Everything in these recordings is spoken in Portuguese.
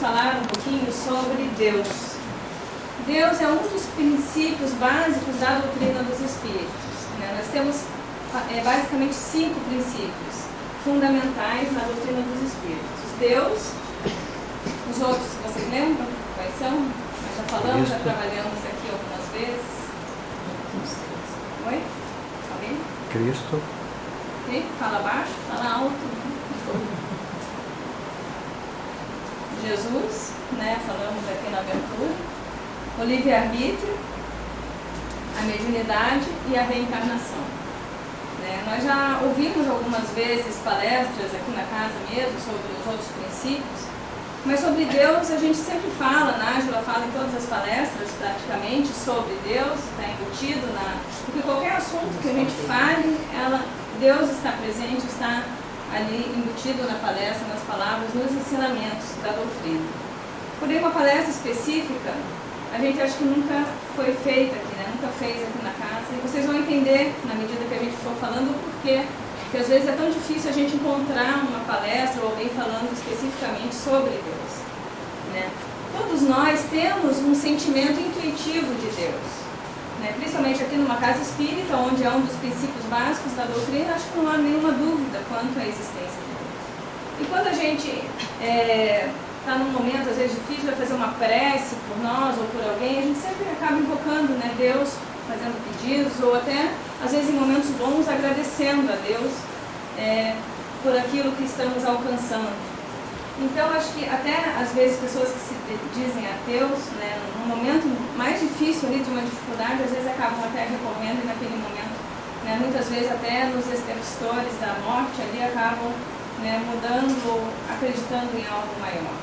falar um pouquinho sobre Deus. Deus é um dos princípios básicos da doutrina dos Espíritos, né? Nós temos basicamente 5 princípios fundamentais na doutrina dos Espíritos. Deus, os outros, vocês lembram quais são? Nós já falamos, já trabalhamos aqui algumas vezes. Oi? Alguém? Cristo. Okay? Fala baixo, fala alto. Jesus, né? Falamos aqui na abertura. O livre-arbítrio, a mediunidade e a reencarnação. Né? Nós já ouvimos algumas vezes palestras aqui na casa mesmo sobre os outros princípios, mas sobre Deus a gente sempre fala, a Nájila fala em todas as palestras praticamente sobre Deus, está embutido porque qualquer assunto que a gente fale, Deus está presente, está ali embutido na palestra, nas palavras, nos ensinamentos da doutrina. Porém, uma palestra específica, a gente acha que nunca foi feita aqui, né? Nunca fez aqui na casa, e vocês vão entender, na medida que a gente for falando, o porquê. Porque às vezes é tão difícil a gente encontrar uma palestra ou alguém falando especificamente sobre Deus, né? Todos nós temos um sentimento intuitivo de Deus, né? Principalmente aqui numa casa espírita, onde é um dos princípios básicos da doutrina, acho que não há nenhuma dúvida quanto à existência de Deus. E quando a gente está num momento, às vezes, difícil, vai fazer uma prece por nós ou por alguém, a gente sempre acaba invocando, né, Deus, fazendo pedidos, ou até, às vezes, em momentos bons, agradecendo a Deus por aquilo que estamos alcançando. Então, acho que até, às vezes, pessoas que se dizem ateus, né, num momento mais difícil ali, de uma dificuldade, às vezes acabam até recorrendo, e naquele momento, né, muitas vezes até nos extensores da morte ali acabam, né, mudando, acreditando em algo maior.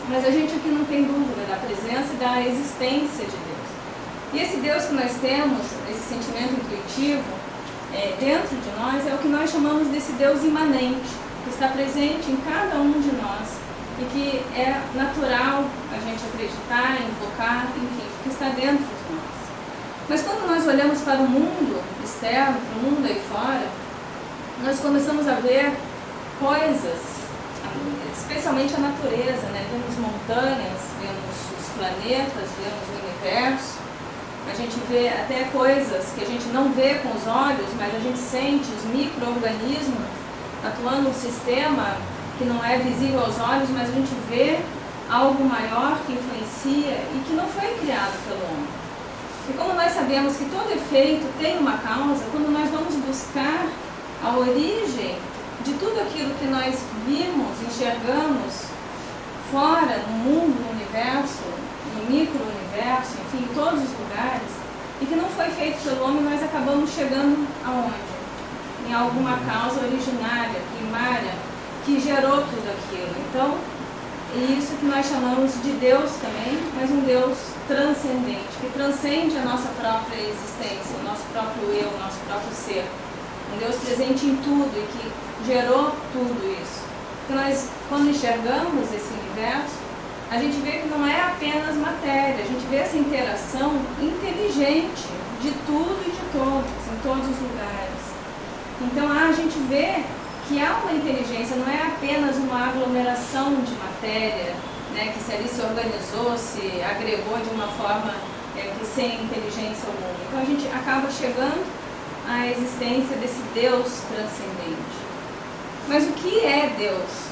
Mas a gente aqui não tem dúvida da presença e da existência de Deus. E esse Deus que nós temos, esse sentimento intuitivo, dentro de nós, é o que nós chamamos desse Deus imanente, que está presente em cada um de nós e que é natural a gente acreditar, invocar, enfim, que está dentro de nós. Mas quando nós olhamos para o mundo externo, para o mundo aí fora, nós começamos a ver coisas, especialmente a natureza, né? Vemos montanhas, vemos os planetas, vemos o universo, a gente vê até coisas que a gente não vê com os olhos, mas a gente sente os micro-organismos atuando um sistema que não é visível aos olhos, mas a gente vê algo maior que influencia e que não foi criado pelo homem. E como nós sabemos que todo efeito tem uma causa, quando nós vamos buscar a origem de tudo aquilo que nós vimos, enxergamos fora, no mundo, no universo, no micro-universo, enfim, em todos os lugares, e que não foi feito pelo homem, nós acabamos chegando aonde? Em alguma causa originária, primária, que gerou tudo aquilo. Então, é isso que nós chamamos de Deus também, mas um Deus transcendente, que transcende a nossa própria existência, o nosso próprio eu, o nosso próprio ser. Um Deus presente em tudo e que gerou tudo isso. Porque nós, quando enxergamos esse universo, a gente vê que não é apenas matéria, a gente vê essa interação inteligente de tudo e de todos, em todos os lugares. Então a gente vê que há uma inteligência, não é apenas uma aglomeração de matéria, né, que se ali se organizou, se agregou de uma forma que sem inteligência alguma. Então a gente acaba chegando à existência desse Deus transcendente. Mas o que é Deus?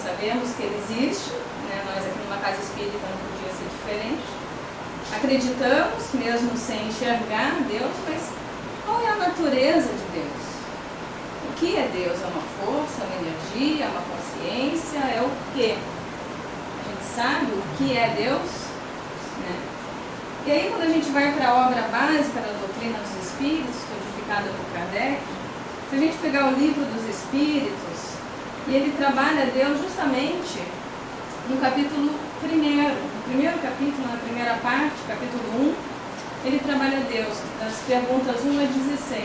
Sabemos que ele existe, né? Nós aqui numa casa espírita não podia ser diferente. Acreditamos, mesmo sem enxergar Deus, mas qual é a natureza de Deus? O que é Deus? É uma força, uma energia, uma consciência? É o quê? A gente sabe o que é Deus? Né? E aí quando a gente vai para a obra básica da doutrina dos Espíritos, codificada por Kardec, se a gente pegar o livro dos Espíritos, e ele trabalha Deus justamente no capítulo 1º, no primeiro capítulo, na primeira parte, capítulo 1, ele trabalha Deus, das perguntas 1 a 16.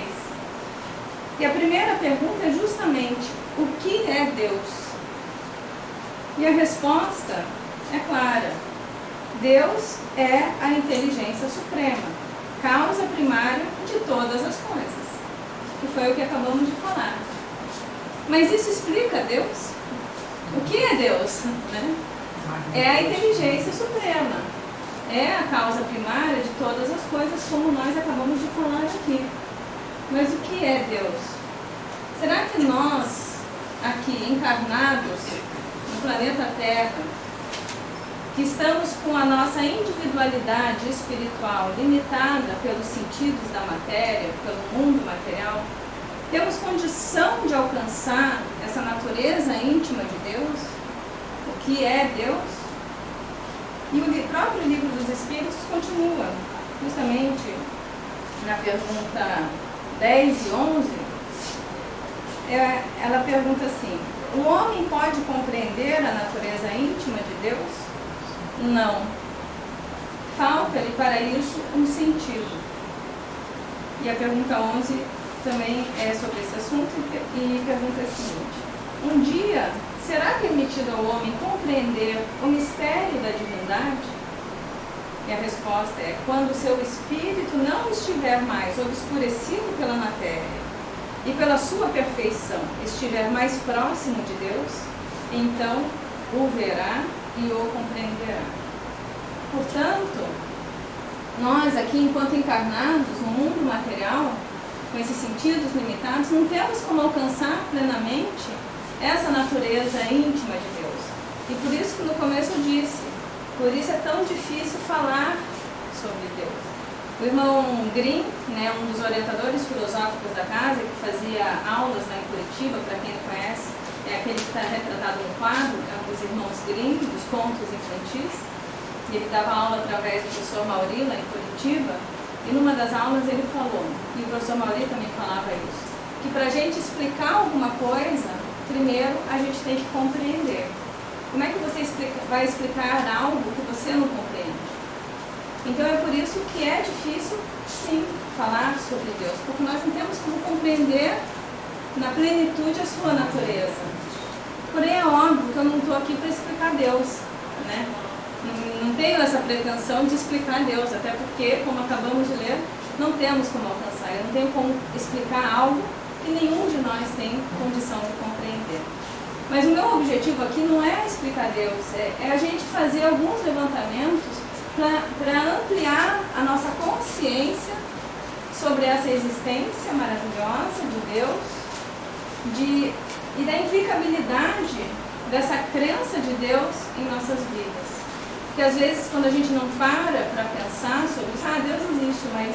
E a primeira pergunta é justamente, o que é Deus? E a resposta é clara. Deus é a inteligência suprema, causa primária de todas as coisas. Que foi o que acabamos de falar. Mas isso explica Deus? O que é Deus? Né? é a inteligência suprema, é a causa primária de todas as coisas, como nós acabamos de falar aqui. Mas o que é Deus? Será que nós, aqui encarnados no planeta Terra, que estamos com a nossa individualidade espiritual limitada pelos sentidos da matéria, pelo mundo material, temos condição de alcançar essa natureza íntima de Deus? O que é Deus? E o próprio Livro dos Espíritos continua, justamente na pergunta 10 e 11, ela pergunta assim: o homem pode compreender a natureza íntima de Deus? Não. Falta-lhe para isso um sentido. E a pergunta 11 também é sobre esse assunto e pergunta o seguinte: um dia será permitido ao homem compreender o mistério da divindade? E a resposta é: quando seu espírito não estiver mais obscurecido pela matéria e pela sua perfeição estiver mais próximo de Deus, então o verá e o compreenderá. Portanto, nós aqui, enquanto encarnados no mundo material, com esses sentidos limitados, não temos como alcançar plenamente essa natureza íntima de Deus. E por isso que no começo eu disse, por isso é tão difícil falar sobre Deus. O irmão Grimm, né, um dos orientadores filosóficos da casa, que fazia aulas lá em Curitiba, para quem não conhece, é aquele que está retratado no quadro, é um dos irmãos Grimm, dos contos infantis, e ele dava aula através do professor Mauri lá em Curitiba, e numa das aulas ele falou, e o professor Mauri também falava isso, que para a gente explicar alguma coisa, primeiro a gente tem que compreender. Como é que você vai explicar algo que você não compreende? Então é por isso que é difícil, sim, falar sobre Deus, porque nós não temos como compreender na plenitude a sua natureza. Porém é óbvio que eu não estou aqui para explicar Deus, né? Não tenho essa pretensão de explicar Deus, até porque, como acabamos de ler, não temos como alcançar. Eu não tenho como explicar algo que nenhum de nós tem condição de compreender. Mas o meu objetivo aqui não é explicar Deus, é a gente fazer alguns levantamentos para ampliar a nossa consciência sobre essa existência maravilhosa de Deus e da implicabilidade dessa crença de Deus em nossas vidas. Porque às vezes quando a gente não para pensar sobre isso, Deus existe, mas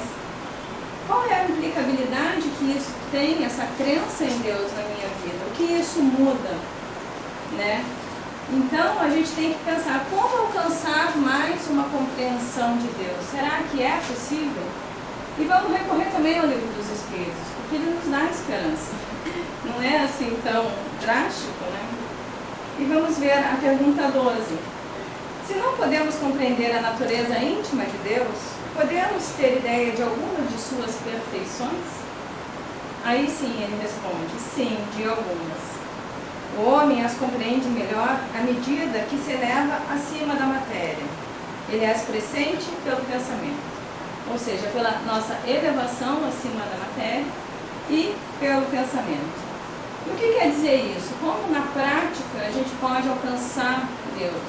qual é a implicabilidade que isso tem, essa crença em Deus na minha vida? O que isso muda, né? Então a gente tem que pensar como alcançar mais uma compreensão de Deus. Será que é possível? E vamos recorrer também ao Livro dos Espíritos, porque ele nos dá esperança. Não é assim tão drástico, né? E vamos ver a pergunta 12. Se não podemos compreender a natureza íntima de Deus, podemos ter ideia de alguma de suas perfeições? Aí sim ele responde, sim, de algumas. O homem as compreende melhor à medida que se eleva acima da matéria. Ele as pressente pelo pensamento, ou seja, pela nossa elevação acima da matéria e pelo pensamento. O que quer dizer isso? Como na prática a gente pode alcançar Deus,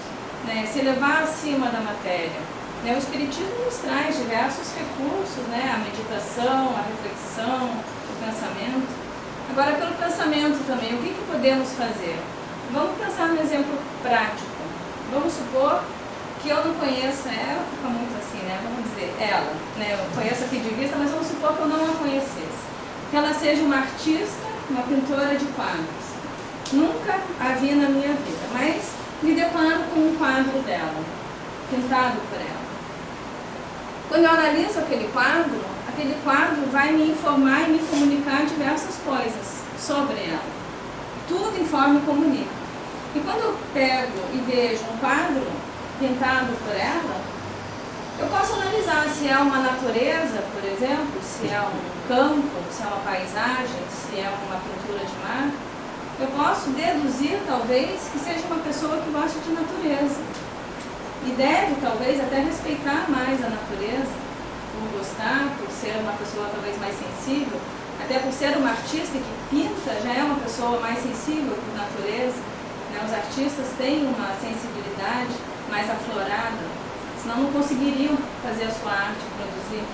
né? Se elevar acima da matéria? O Espiritismo nos traz diversos recursos, né? A meditação, a reflexão, o pensamento. Agora, pelo pensamento também, o que podemos fazer? Vamos pensar no exemplo prático. Vamos supor que eu não conheço ela, fica muito assim, né? Vamos dizer, ela, né? Eu conheço aqui de vista, mas vamos supor que eu não a conhecesse. Que ela seja uma artista, uma pintora de quadros. Nunca a vi na minha vida, mas me deparo com um quadro dela, pintado por ela. Quando eu analiso aquele quadro vai me informar e me comunicar diversas coisas sobre ela. Tudo informa e comunica. E quando eu pego e vejo um quadro pintado por ela, eu posso analisar se é uma natureza, por exemplo, se é um campo, se é uma paisagem, se é uma pintura de mar. Eu posso deduzir, talvez, que seja uma pessoa que gosta de natureza. E deve, talvez, até respeitar mais a natureza, por gostar, por ser uma pessoa talvez mais sensível, até por ser uma artista que pinta, já é uma pessoa mais sensível por natureza, né? Os artistas têm uma sensibilidade mais aflorada, senão não conseguiriam fazer a sua arte, produzir.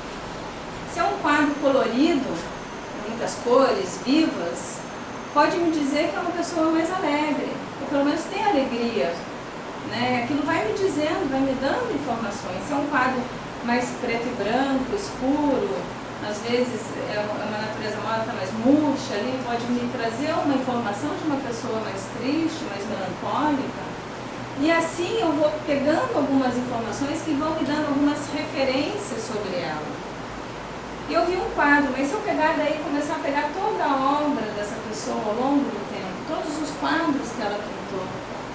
Se é um quadro colorido, muitas cores, vivas, pode me dizer que é uma pessoa mais alegre, ou pelo menos tem alegria, né? Aquilo vai me dizendo, vai me dando informações. Se é um quadro mais preto e branco, escuro, às vezes é uma natureza morta mais murcha, ali pode me trazer uma informação de uma pessoa mais triste, mais melancólica. E assim eu vou pegando algumas informações que vão me dando algumas referências sobre ela. E eu vi um quadro, mas se eu pegar daí, começar a pegar toda a obra dessa pessoa ao longo do tempo, todos os quadros que ela pintou,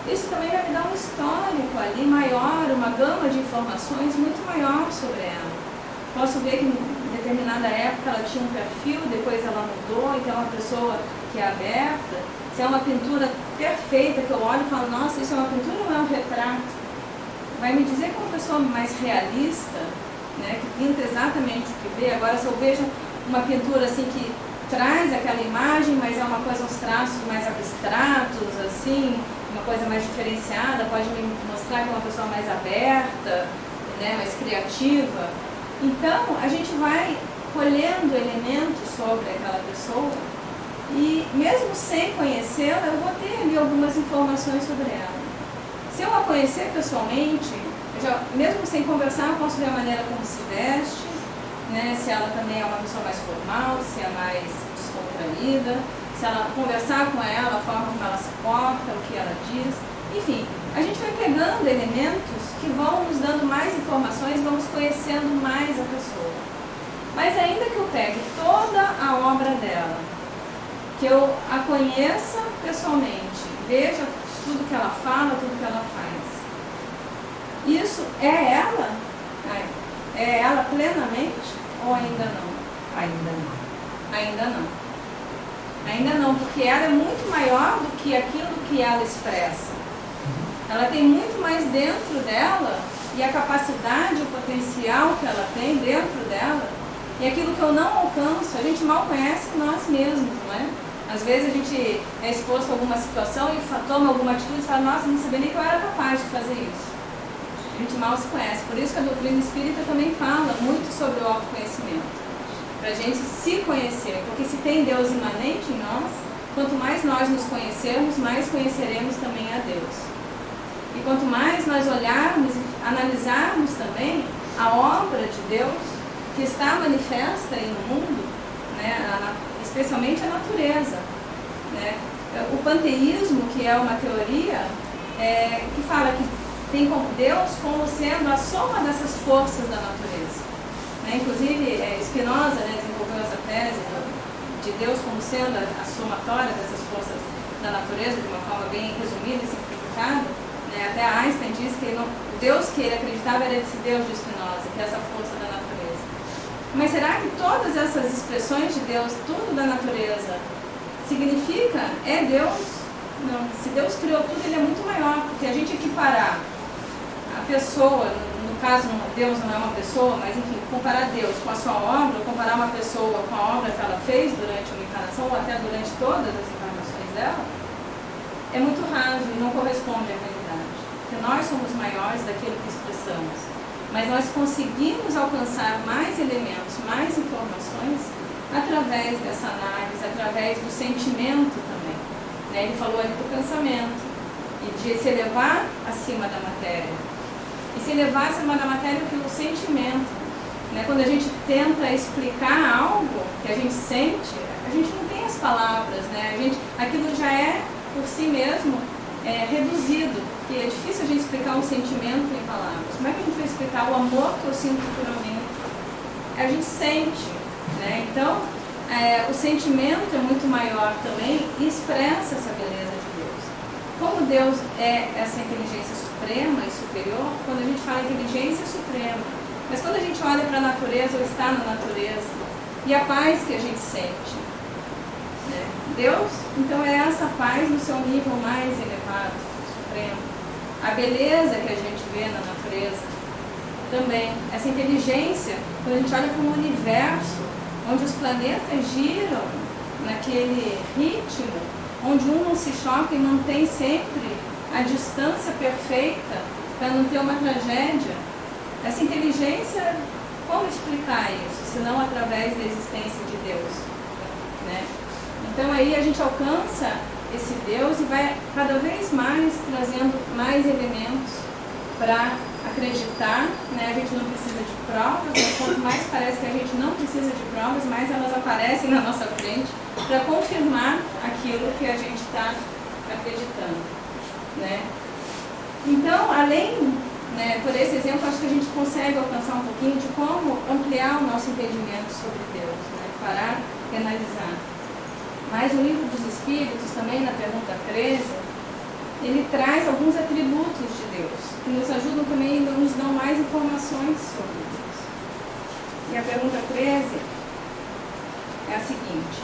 isso também vai me dar um histórico ali maior, uma gama de informações muito maior sobre ela. Posso ver que em determinada época ela tinha um perfil, depois ela mudou, então é uma pessoa que é aberta. Se é uma pintura perfeita, que eu olho e falo, nossa, isso é uma pintura ou é um retrato? Vai me dizer que é uma pessoa mais realista, né, que pinta exatamente o que vê. Agora, se eu vejo uma pintura assim que traz aquela imagem, mas é uma coisa, uns traços mais abstratos, assim, uma coisa mais diferenciada, pode me mostrar que é uma pessoa mais aberta, né, mais criativa. Então, a gente vai colhendo elementos sobre aquela pessoa e, mesmo sem conhecê-la, eu vou ter ali algumas informações sobre ela. Se eu a conhecer pessoalmente, mesmo sem conversar, eu posso ver a maneira como se veste, né, se ela também é uma pessoa mais formal, se é mais descontraída, se ela conversar com ela, a forma como ela se porta, o que ela diz, enfim, a gente vai pegando elementos que vão nos dando mais informações, vamos conhecendo mais a pessoa. Mas ainda que eu pegue toda a obra dela, que eu a conheça pessoalmente, veja tudo que ela fala, tudo que ela faz, isso é ela? É ela plenamente ou ainda não? Ainda não. Ainda não. Ainda não, porque ela é muito maior do que aquilo que ela expressa. Ela tem muito mais dentro dela, e a capacidade, o potencial que ela tem dentro dela, e aquilo que eu não alcanço, a gente mal conhece nós mesmos, não é? Às vezes a gente é exposto a alguma situação e toma alguma atitude e fala, nossa, não sabia nem que eu era capaz de fazer isso. A gente mal se conhece. Por isso que a doutrina espírita também fala muito sobre o autoconhecimento. Para a gente se conhecer, porque se tem Deus imanente em nós, quanto mais nós nos conhecermos, mais conheceremos também a Deus. E quanto mais nós olharmos e analisarmos também a obra de Deus que está manifesta aí no mundo, né, especialmente a natureza, né? O panteísmo, que é uma teoria que fala que tem Deus como sendo a soma dessas forças da natureza. Inclusive, Spinoza, né, desenvolveu essa tese de Deus como sendo a somatória dessas forças da natureza, de uma forma bem resumida e simplificada. Até Einstein diz que o Deus que ele acreditava era esse Deus de Spinoza, que é essa força da natureza. Mas será que todas essas expressões de Deus, tudo da natureza, significa é Deus? Não. Se Deus criou tudo, ele é muito maior, porque a gente equiparar a pessoa, no caso Deus não é uma pessoa, mas enfim, comparar Deus com a sua obra, ou comparar uma pessoa com a obra que ela fez durante uma encarnação, ou até durante todas as encarnações dela, é muito raso e não corresponde à realidade. Porque nós somos maiores daquilo que expressamos. Mas nós conseguimos alcançar mais elementos, mais informações, através dessa análise, através do sentimento também. Ele falou ali do pensamento, e de se elevar acima da matéria. E se elevar acima da matéria é o sentimento. Quando a gente tenta explicar algo que a gente sente, a gente não tem as palavras, aquilo já é, por si mesmo, reduzido. E é difícil a gente explicar um sentimento em palavras. Como é que a gente vai explicar o amor que eu sinto culturalmente? A gente sente, Então, o sentimento é muito maior também e expressa essa beleza de Deus. Como Deus é essa inteligência suprema e superior, quando a gente fala inteligência suprema, mas quando a gente olha para a natureza ou está na natureza, e a paz que a gente sente, Deus, então, é essa paz no seu nível mais elevado, supremo. A beleza que a gente vê na natureza também. Essa inteligência, quando a gente olha para o universo, onde os planetas giram naquele ritmo, onde um não se choca e mantém sempre a distância perfeita para não ter uma tragédia. Essa inteligência, como explicar isso, se não através da existência de Deus, né? Então aí a gente alcança esse Deus e vai cada vez mais trazendo mais elementos para acreditar, né? A gente não precisa de provas, mas quanto mais parece que a gente não precisa de provas, mais elas aparecem na nossa frente para confirmar aquilo que a gente está acreditando, né? Então, além, né, por esse exemplo, acho que a gente consegue alcançar um pouquinho de como ampliar o nosso entendimento sobre Deus, né? Parar e analisar. Mas o livro dos Espíritos, também na pergunta 13, ele traz alguns atributos de Deus, que nos ajudam também e nos dão mais informações sobre Deus. E a pergunta 13 é a seguinte: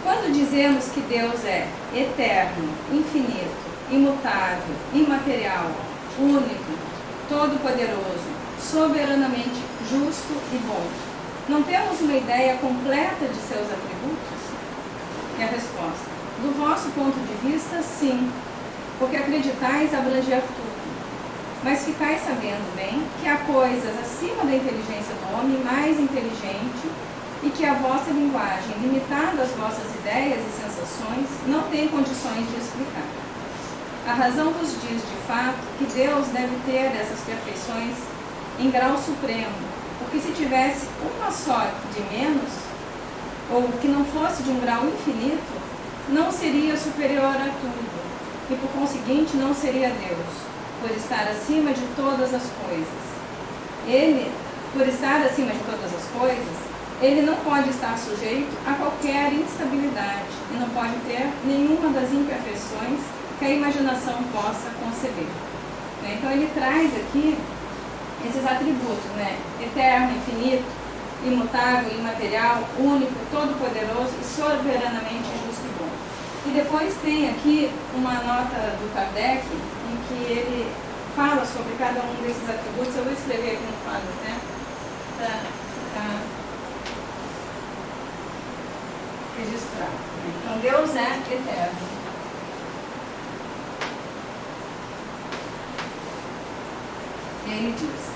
quando dizemos que Deus é eterno, infinito, imutável, imaterial, único, todo-poderoso, soberanamente justo e bom, não temos uma ideia completa de seus atributos? E a resposta: do vosso ponto de vista, sim, porque acreditais abranger tudo. Mas ficais sabendo bem que há coisas acima da inteligência do homem mais inteligente e que a vossa linguagem, limitada às vossas ideias e sensações, não tem condições de explicar. A razão vos diz, de fato, que Deus deve ter essas perfeições em grau supremo, porque se tivesse uma só de menos, ou que não fosse de um grau infinito, não seria superior a tudo, e por conseguinte não seria Deus, por estar acima de todas as coisas. Ele, por estar acima de todas as coisas, ele não pode estar sujeito a qualquer instabilidade e não pode ter nenhuma das imperfeições que a imaginação possa conceber. Então ele traz aqui esses atributos, né? Eterno, infinito, imutável, imaterial, único, todo-poderoso e soberanamente justo e bom. E depois tem aqui uma nota do Kardec em que ele fala sobre cada um desses atributos. Eu vou escrever aqui no quadro, né? Para registrar. Então, Deus é eterno. E ele diz: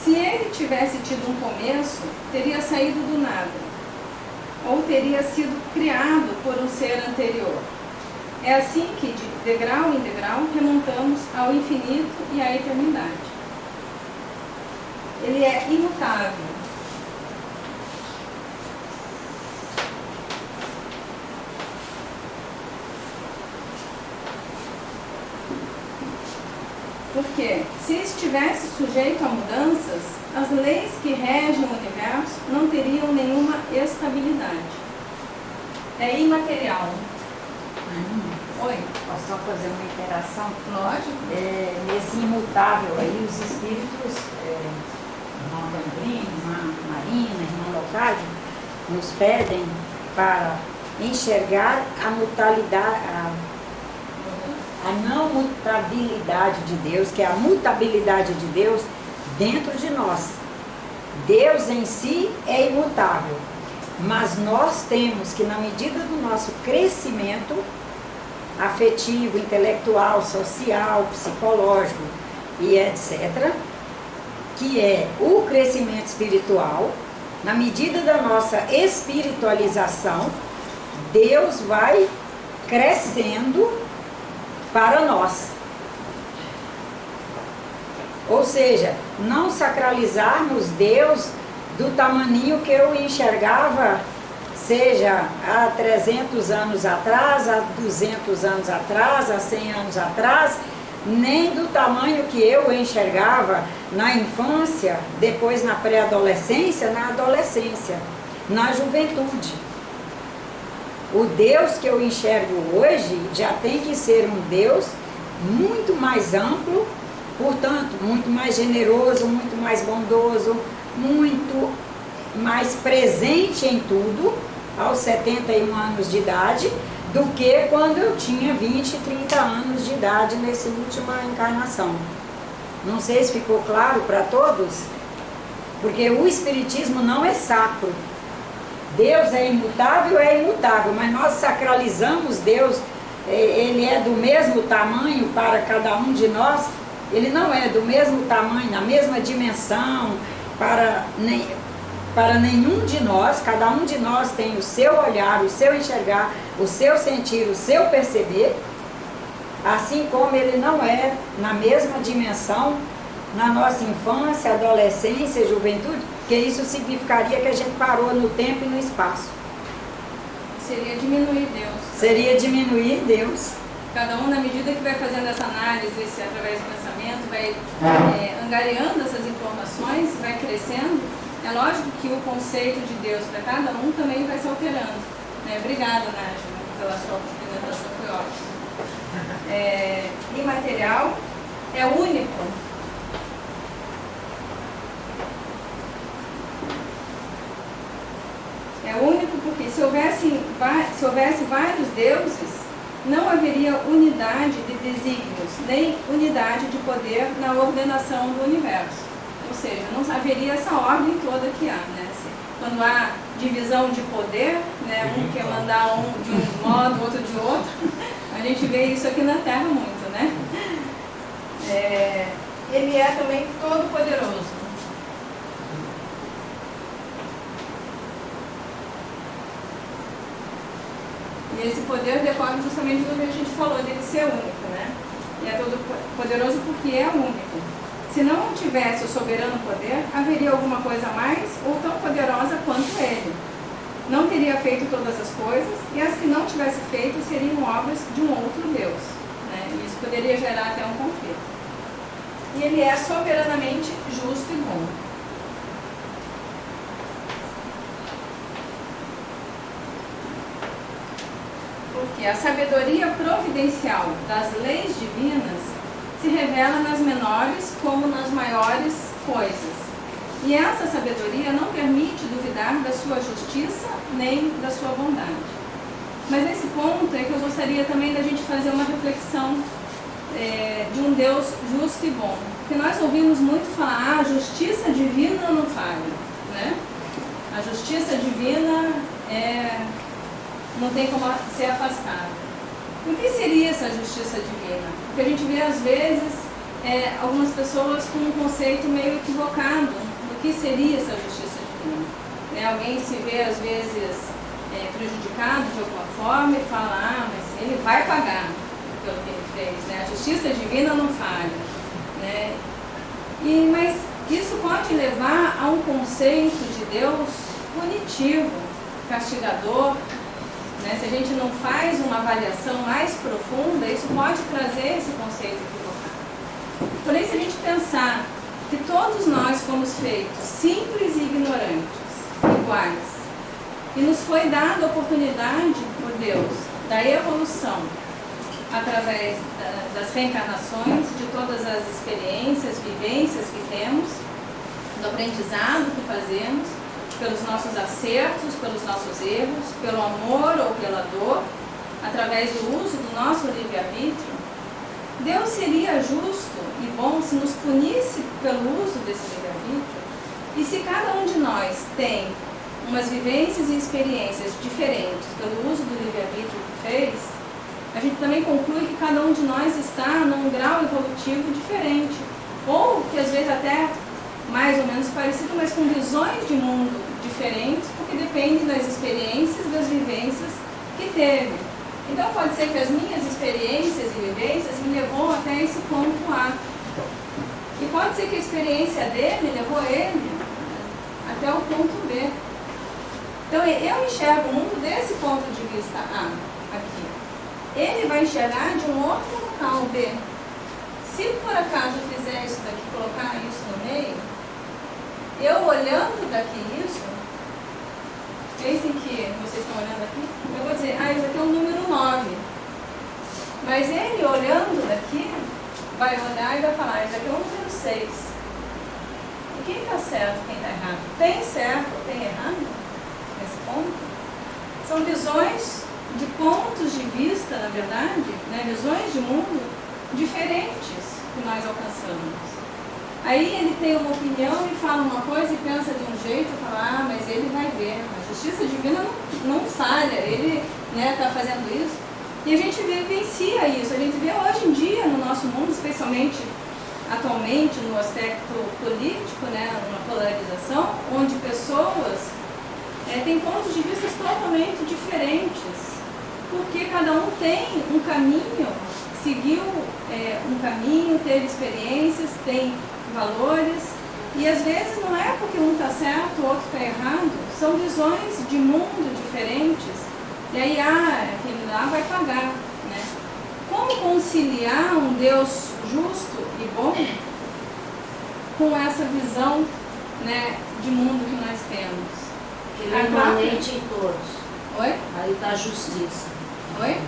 se ele tivesse tido um começo, teria saído do nada, ou teria sido criado por um ser anterior. É assim que, de degrau em degrau, remontamos ao infinito e à eternidade. Ele é imutável. Porque, se estivesse sujeito a mudanças, as leis que regem o universo não teriam nenhuma estabilidade. É imaterial. Oi? Posso só fazer uma interação? Lógico. Nesse imutável aí, os espíritos, irmão Dandrino, irmã Marina, irmão Leocádio, nos pedem para enxergar a mutalidade, a não mutabilidade de Deus, que é a mutabilidade de Deus dentro de nós. Deus em si é imutável, mas nós temos que, na medida do nosso crescimento afetivo, intelectual, social, psicológico e etc., que é o crescimento espiritual, na medida da nossa espiritualização, Deus vai crescendo para nós. Ou seja, não sacralizarmos Deus do tamaninho que eu enxergava, seja há 300 anos atrás, há 200 anos atrás, há 100 anos atrás, nem do tamanho que eu enxergava na infância, depois na pré-adolescência, na adolescência, na juventude. O Deus que eu enxergo hoje já tem que ser um Deus muito mais amplo, portanto, muito mais generoso, muito mais bondoso, muito mais presente em tudo, aos 71 anos de idade, do que quando eu tinha 20, 30 anos de idade nessa última encarnação. Não sei se ficou claro para todos, porque o Espiritismo não é sacro. Deus é imutável, mas nós sacralizamos Deus, ele é do mesmo tamanho para cada um de nós, ele não é do mesmo tamanho, na mesma dimensão, para nenhum de nós, cada um de nós tem o seu olhar, o seu enxergar, o seu sentir, o seu perceber, assim como ele não é na mesma dimensão na nossa infância, adolescência, juventude, que isso significaria que a gente parou no tempo e no espaço. Seria diminuir Deus. Seria diminuir Deus. Cada um, na medida que vai fazendo essa análise, através do pensamento, vai angariando essas informações, vai crescendo. É lógico que o conceito de Deus para cada um também vai se alterando. Né? Obrigada, Nájila, pela sua apresentação, foi ótimo. Imaterial é único. É único porque se houvesse vários deuses, não haveria unidade de desígnios, nem unidade de poder na ordenação do universo. Ou seja, não haveria essa ordem toda que há. Né? Quando há divisão de poder, né? Um quer mandar um de um modo, outro de outro, a gente vê isso aqui na Terra muito. Né? Ele é também todo-poderoso. E esse poder decorre justamente do que a gente falou, dele ser único, né? E é todo poderoso porque é único. Se não tivesse o soberano poder, haveria alguma coisa mais ou tão poderosa quanto ele. Não teria feito todas as coisas, e as que não tivesse feito seriam obras de um outro Deus. Né? E isso poderia gerar até um conflito. E ele é soberanamente justo e bom. Porque a sabedoria providencial das leis divinas se revela nas menores como nas maiores coisas. E essa sabedoria não permite duvidar da sua justiça nem da sua bondade. Mas nesse ponto é que eu gostaria também da gente fazer uma reflexão de um Deus justo e bom. Porque nós ouvimos muito falar, a justiça divina não falha. Né? A justiça divina não tem como ser afastada. O que seria essa justiça divina? Porque a gente vê, às vezes, algumas pessoas com um conceito meio equivocado do que seria essa justiça divina. Né? Alguém se vê, às vezes, prejudicado de alguma forma e fala, mas ele vai pagar pelo que ele fez. Né? A justiça divina não falha. Né? Mas isso pode levar a um conceito de Deus punitivo, castigador. Né? Se a gente não faz uma avaliação mais profunda, isso pode trazer esse conceito equivocado. Porém, se a gente pensar que todos nós fomos feitos simples e ignorantes, iguais, e nos foi dada a oportunidade por Deus da evolução através das reencarnações, de todas as experiências, vivências que temos, do aprendizado que fazemos, pelos nossos acertos, pelos nossos erros, pelo amor ou pela dor, através do uso do nosso livre-arbítrio, Deus seria justo e bom se nos punisse pelo uso desse livre-arbítrio? E se cada um de nós tem umas vivências e experiências diferentes pelo uso do livre-arbítrio que fez, a gente também conclui que cada um de nós está num grau evolutivo diferente, ou que às vezes até mais ou menos parecido, mas com visões de mundo diferentes, porque depende das experiências, das vivências que teve. Então pode ser que as minhas experiências e vivências me levou até esse ponto A. E pode ser que a experiência dele levou ele até o ponto B. Então eu enxergo o mundo desse ponto de vista A, aqui. Ele vai enxergar de um outro local B. Se por acaso eu fizer isso daqui, colocar isso no meio, eu olhando daqui isso, pensem que vocês estão olhando aqui, eu vou dizer, isso aqui é o número 9. Mas ele olhando daqui, vai olhar e vai falar, isso aqui é o número 6. E quem está certo, quem está errado? Tem certo ou tem errado nesse ponto? São visões de pontos de vista, na verdade, né? Visões de mundo diferentes que nós alcançamos. Aí ele tem uma opinião e fala uma coisa e pensa de um jeito, e fala, mas ele vai ver, a justiça divina não falha, ele está fazendo isso. E a gente vivencia isso, a gente vê hoje em dia no nosso mundo, especialmente atualmente no aspecto político, uma polarização, onde pessoas têm pontos de vista totalmente diferentes, porque cada um tem um caminho, seguiu um caminho, teve experiências, tem valores, e às vezes não é porque um está certo, o outro está errado, são visões de mundo diferentes, e aí, aquele lá vai pagar, né? Como conciliar um Deus justo e bom com essa visão, de mundo que nós temos? Ele é imanente em todos. Oi? Aí está a justiça. Oi?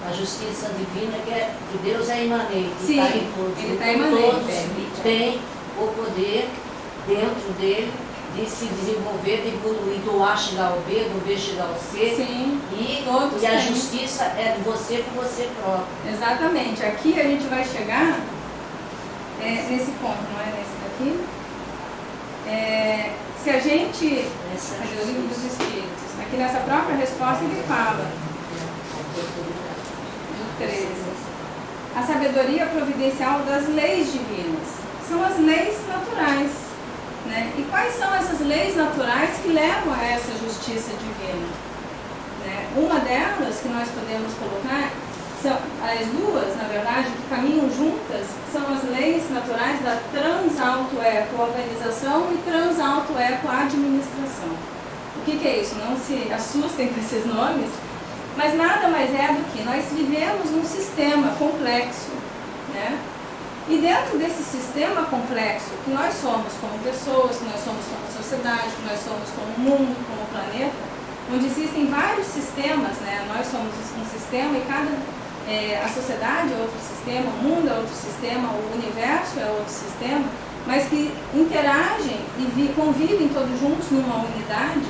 A justiça divina que Deus é imanente, Sim, está em todos. ele está Então, imanente. todos têm o poder dentro dele de se desenvolver, de evoluir do A chegar ao B, do B chegar ao C. Sim, E todos a têm. justiça é de você com você próprio. Exatamente. Aqui a gente vai chegar nesse ponto, não é nesse daqui? Se a gente... Essa é a Cadê o livro dos justiça. Espíritos? Aqui nessa própria resposta ele fala, no 13, a sabedoria providencial das leis divinas. São as leis naturais. E quais são essas leis naturais que levam a essa justiça divina? Uma delas que nós podemos colocar, são as duas, na verdade, que caminham juntas, são as leis naturais da transalto-eco-organização e transalto-eco-administração. O que é isso? Não se assustem com esses nomes, mas nada mais é do que nós vivemos num sistema complexo, E dentro desse sistema complexo, que nós somos como pessoas, que nós somos como sociedade, que nós somos como mundo, como planeta, onde existem vários sistemas, Nós somos um sistema e a sociedade é outro sistema, o mundo é outro sistema, o universo é outro sistema, mas que interagem e convivem todos juntos numa unidade.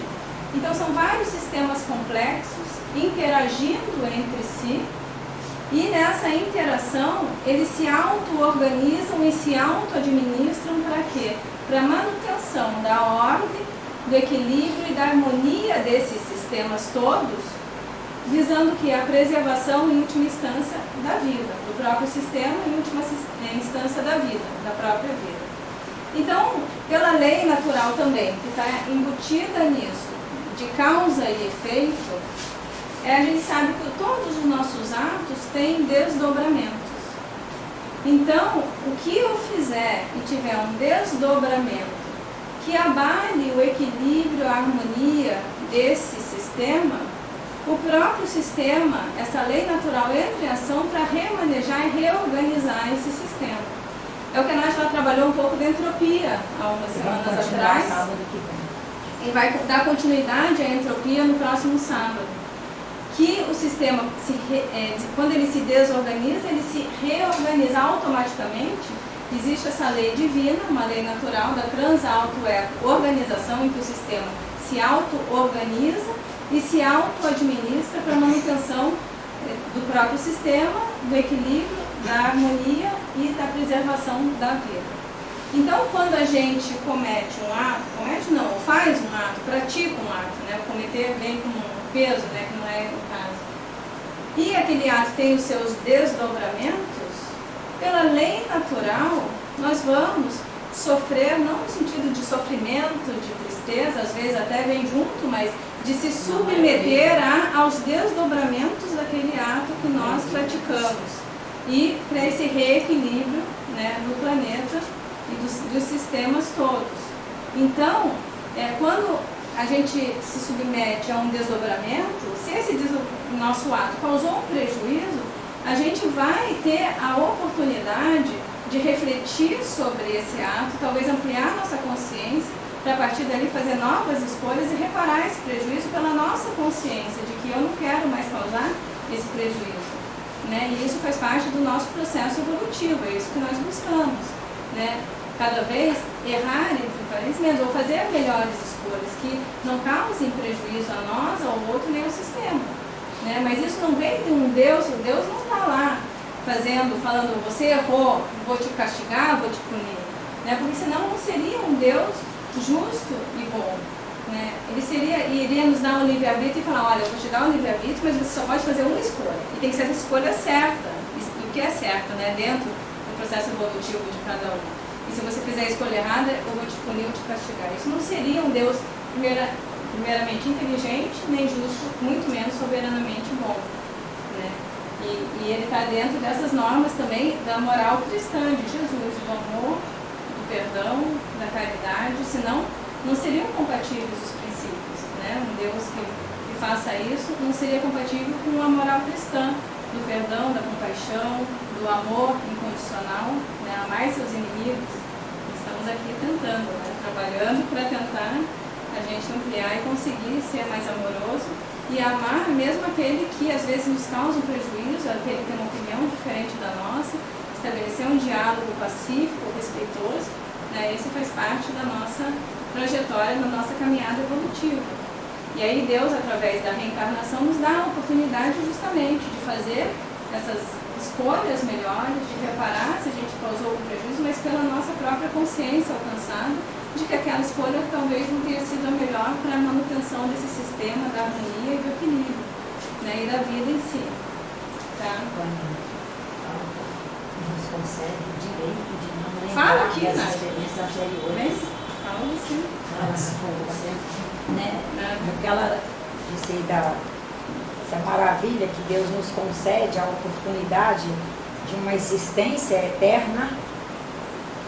Então são vários sistemas complexos interagindo entre si. E nessa interação, eles se auto-organizam e se auto-administram para quê? Para a manutenção da ordem, do equilíbrio e da harmonia desses sistemas todos, visando que a preservação em última instância da vida, do próprio sistema em última instância da vida, da própria vida. Então, pela lei natural também, que está embutida nisso, de causa e efeito, a gente sabe que todos os nossos atos têm desdobramentos. Então, o que eu fizer e tiver um desdobramento que abale o equilíbrio, a harmonia desse sistema, o próprio sistema, essa lei natural entra em ação para remanejar e reorganizar esse sistema. É o que a Nádia trabalhou um pouco de entropia há umas semanas atrás. E vai dar continuidade à entropia no próximo sábado. Que o sistema, quando ele se desorganiza, ele se reorganiza automaticamente. Existe essa lei divina, uma lei natural da transalto-organização, em que o sistema se auto-organiza e se auto-administra para a manutenção do próprio sistema, do equilíbrio, da harmonia e da preservação da vida. Então, quando a gente comete um ato, faz um ato, pratica um ato, o cometer vem com um peso, que não é o caso, e aquele ato tem os seus desdobramentos, pela lei natural, nós vamos sofrer, não no sentido de sofrimento, de tristeza, às vezes até vem junto, mas de se submeter aos desdobramentos daquele ato que nós praticamos. E para esse reequilíbrio no planeta e dos sistemas todos. Então, quando a gente se submete a um desdobramento, se esse nosso ato causou um prejuízo, a gente vai ter a oportunidade de refletir sobre esse ato, talvez ampliar nossa consciência, para a partir dali fazer novas escolhas e reparar esse prejuízo pela nossa consciência, de que eu não quero mais causar esse prejuízo. E isso faz parte do nosso processo evolutivo, é isso que nós buscamos. Cada vez errar entre parênteses, ou fazer melhores escolhas que não causem prejuízo a nós, ao outro, nem ao sistema. Mas isso não vem de um Deus, o Deus não está lá falando, você errou, vou te castigar, vou te punir. né? Porque senão não seria um Deus justo e bom. Né? Ele iria nos dar um livre-arbítrio e falar, olha, eu vou te dar um livre-arbítrio, mas você só pode fazer uma escolha. E tem que ser a escolha certa. E o que é certo, né? Dentro do processo evolutivo de cada um. E se você fizer a escolha errada, eu vou te punir ou te castigar. Isso não seria um Deus primeiramente inteligente, nem justo, muito menos soberanamente bom. Né? E ele está dentro dessas normas também da moral cristã de Jesus, do amor, do perdão, da caridade, senão não seriam compatíveis os princípios. Né? Um Deus que faça isso não seria compatível com a moral cristã, do perdão, da compaixão, do amor incondicional, né? Amar seus inimigos. Estamos aqui tentando, né? Trabalhando para tentar a gente ampliar e conseguir ser mais amoroso e amar mesmo aquele que às vezes nos causa um prejuízo, aquele que tem uma opinião diferente da nossa, estabelecer um diálogo pacífico, respeitoso, né? Esse faz parte da nossa trajetória, da nossa caminhada evolutiva. E aí Deus, através da reencarnação, nos dá a oportunidade justamente de fazer essas escolhas melhores, de reparar se a gente causou algum prejuízo, mas pela nossa própria consciência alcançada de que aquela escolha talvez não tenha sido a melhor para a manutenção desse sistema da harmonia e do equilíbrio, né, e da vida em si. Tá? Nos concede o direito de não lembrar Fala aqui, das Nath. experiências anteriores. Fala assim. Né? Aquela disse aí essa maravilha que Deus nos concede, a oportunidade de uma existência eterna,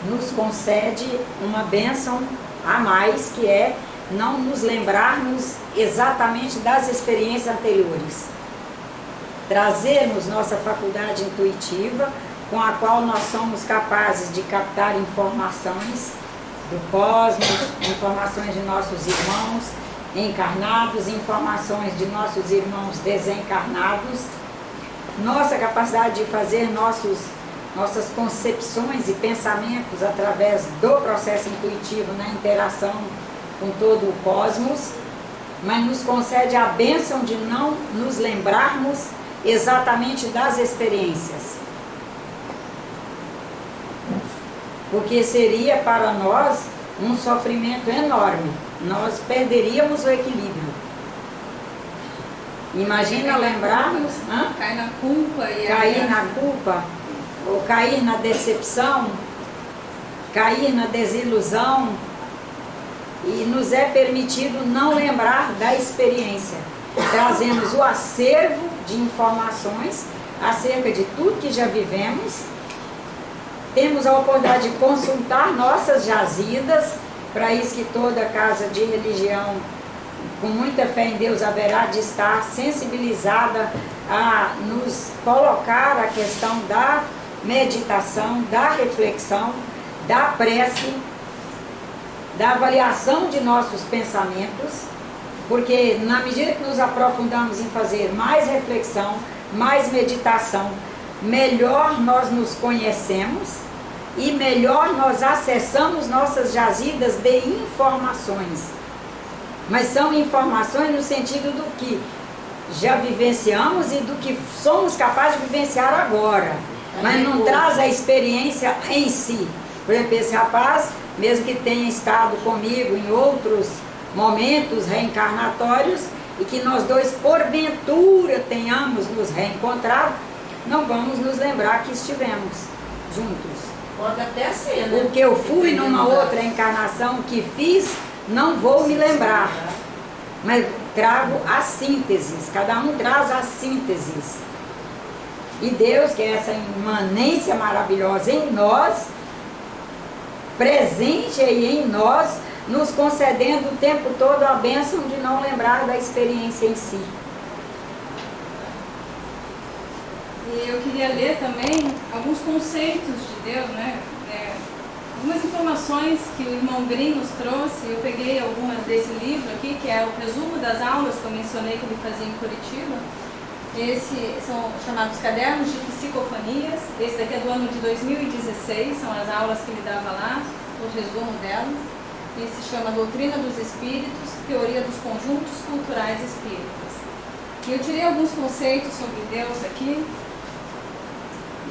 nos concede uma bênção a mais, que é não nos lembrarmos exatamente das experiências anteriores. Trazermos nossa faculdade intuitiva, com a qual nós somos capazes de captar informações do cosmos, informações de nossos irmãos encarnados, informações de nossos irmãos desencarnados, nossa capacidade de fazer nossas concepções e pensamentos através do processo intuitivo na interação com todo o cosmos, mas nos concede a bênção de não nos lembrarmos exatamente das experiências. Porque seria para nós um sofrimento enorme. Nós perderíamos o equilíbrio. Imagina lembrarmos... Cair na culpa. Cair na culpa, ou cair na decepção, cair na desilusão. E nos é permitido não lembrar da experiência. Trazemos o acervo de informações acerca de tudo que já vivemos. Temos a oportunidade de consultar nossas jazidas, para isso que toda casa de religião, com muita fé em Deus, haverá de estar sensibilizada a nos colocar a questão da meditação, da reflexão, da prece, da avaliação de nossos pensamentos, porque na medida que nos aprofundamos em fazer mais reflexão, mais meditação, melhor nós nos conhecemos e melhor nós acessamos nossas jazidas de informações. Mas são informações no sentido do que já vivenciamos e do que somos capazes de vivenciar agora. Mas não traz a experiência em si. Por exemplo, esse rapaz, mesmo que tenha estado comigo em outros momentos reencarnatórios e que nós dois, porventura, tenhamos nos reencontrado, não vamos nos lembrar que estivemos juntos. Pode até ser, né? O que eu fui numa outra encarnação que fiz, não vou me lembrar. Mas trago as sínteses, cada um traz as sínteses. E Deus, que é essa imanência maravilhosa em nós, presente aí em nós, nos concedendo o tempo todo a bênção de não lembrar da experiência em si. E eu queria ler também alguns conceitos de Deus, né? Algumas informações que o irmão Grimm nos trouxe. Eu peguei algumas desse livro aqui, que é o resumo das aulas que eu mencionei que ele fazia em Curitiba. Esses são chamados cadernos de psicofonias. Esse daqui é do ano de 2016, são as aulas que ele dava lá, o resumo delas. Esse se chama Doutrina dos Espíritos, Teoria dos Conjuntos Culturais Espíritas. E eu tirei alguns conceitos sobre Deus aqui.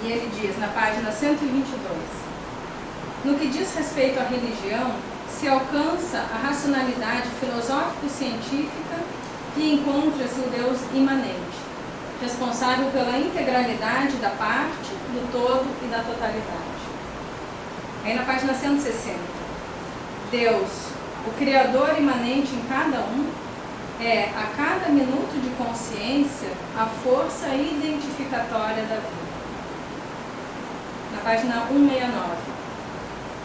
E ele diz, na página 122, No que diz respeito à religião, se alcança a racionalidade filosófico-científica e encontra-se o Deus imanente, responsável pela integralidade da parte, do todo e da totalidade. Aí na página 160, Deus, o Criador imanente em cada um, é a cada minuto de consciência a força identificatória da vida. Na página 169,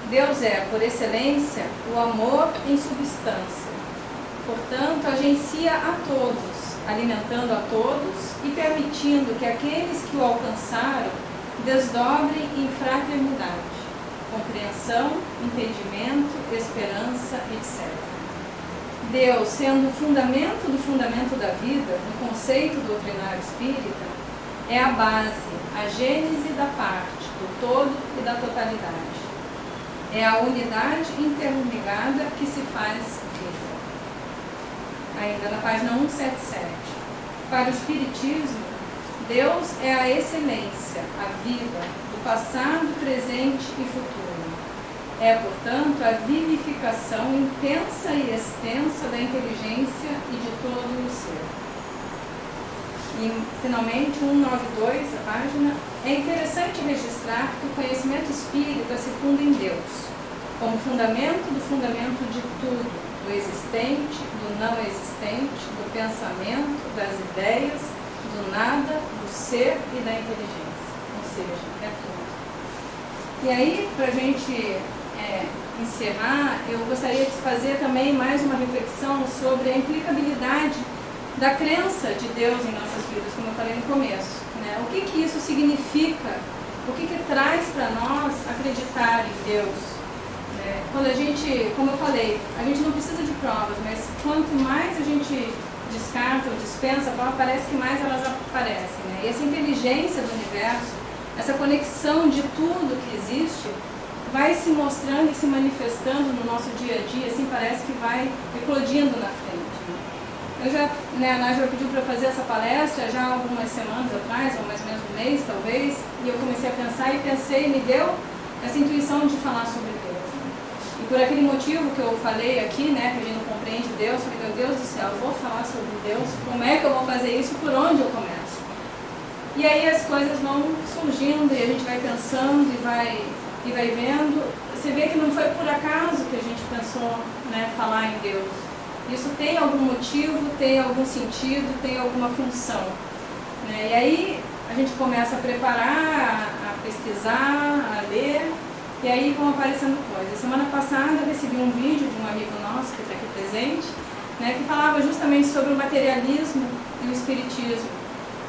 Deus é, por excelência, o amor em substância. Portanto, agencia a todos, alimentando a todos e permitindo que aqueles que o alcançaram desdobrem em fraternidade, compreensão, entendimento, esperança, etc. Deus, sendo o fundamento do fundamento da vida, no conceito doutrinário espírita, é a base, a gênese da parte, do todo e da totalidade. É a unidade interligada que se faz vida. Ainda na página 177. Para o Espiritismo, Deus é a excelência, a vida, do passado, presente e futuro. É, portanto, a vivificação intensa e extensa da inteligência e de todo o ser. E, finalmente, 192, a página, é interessante registrar que o conhecimento espírita se funda em Deus, como fundamento de tudo, do existente, do não existente, do pensamento, das ideias, do nada, do ser e da inteligência. Ou seja, é tudo. E aí, para a gente encerrar, eu gostaria de fazer também mais uma reflexão sobre a implicabilidade da crença de Deus em nossas vidas, como eu falei no começo, né? O que isso significa, o que traz para nós acreditar em Deus, né? Quando a gente, como eu falei, a gente não precisa de provas, mas quanto mais a gente descarta ou dispensa a prova, parece que mais elas aparecem, né? E essa inteligência do universo, essa conexão de tudo que existe, vai se mostrando e se manifestando no nosso dia a dia, assim parece que vai eclodindo na frente. Eu já, a Nájila pediu para fazer essa palestra já há algumas semanas atrás, ou mais ou menos um mês talvez, e eu comecei a pensar e pensei, me deu essa intuição de falar sobre Deus. E por aquele motivo que eu falei aqui, que a gente não compreende Deus, eu falei, meu Deus do céu, eu vou falar sobre Deus, como é que eu vou fazer isso, por onde eu começo? E aí as coisas vão surgindo e a gente vai pensando e vai vendo. Você vê que não foi por acaso que a gente pensou falar em Deus. Isso tem algum motivo, tem algum sentido, tem alguma função. E aí a gente começa a preparar, a pesquisar, a ler, e aí vão aparecendo coisas. Semana passada eu recebi um vídeo de um amigo nosso que está aqui presente, que falava justamente sobre o materialismo e o espiritismo.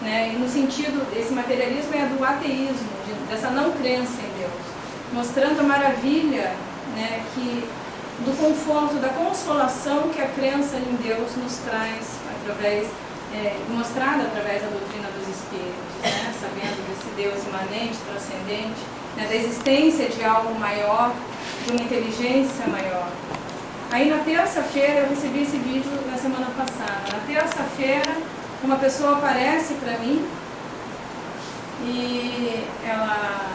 E no sentido, esse materialismo é do ateísmo, dessa não crença em Deus, mostrando a maravilha do conforto, da consolação que a crença em Deus nos traz, mostrada através da doutrina dos Espíritos, sabendo desse Deus imanente, transcendente, da existência de algo maior, de uma inteligência maior. Aí na terça-feira, eu recebi esse vídeo na semana passada, na terça-feira uma pessoa aparece para mim e ela,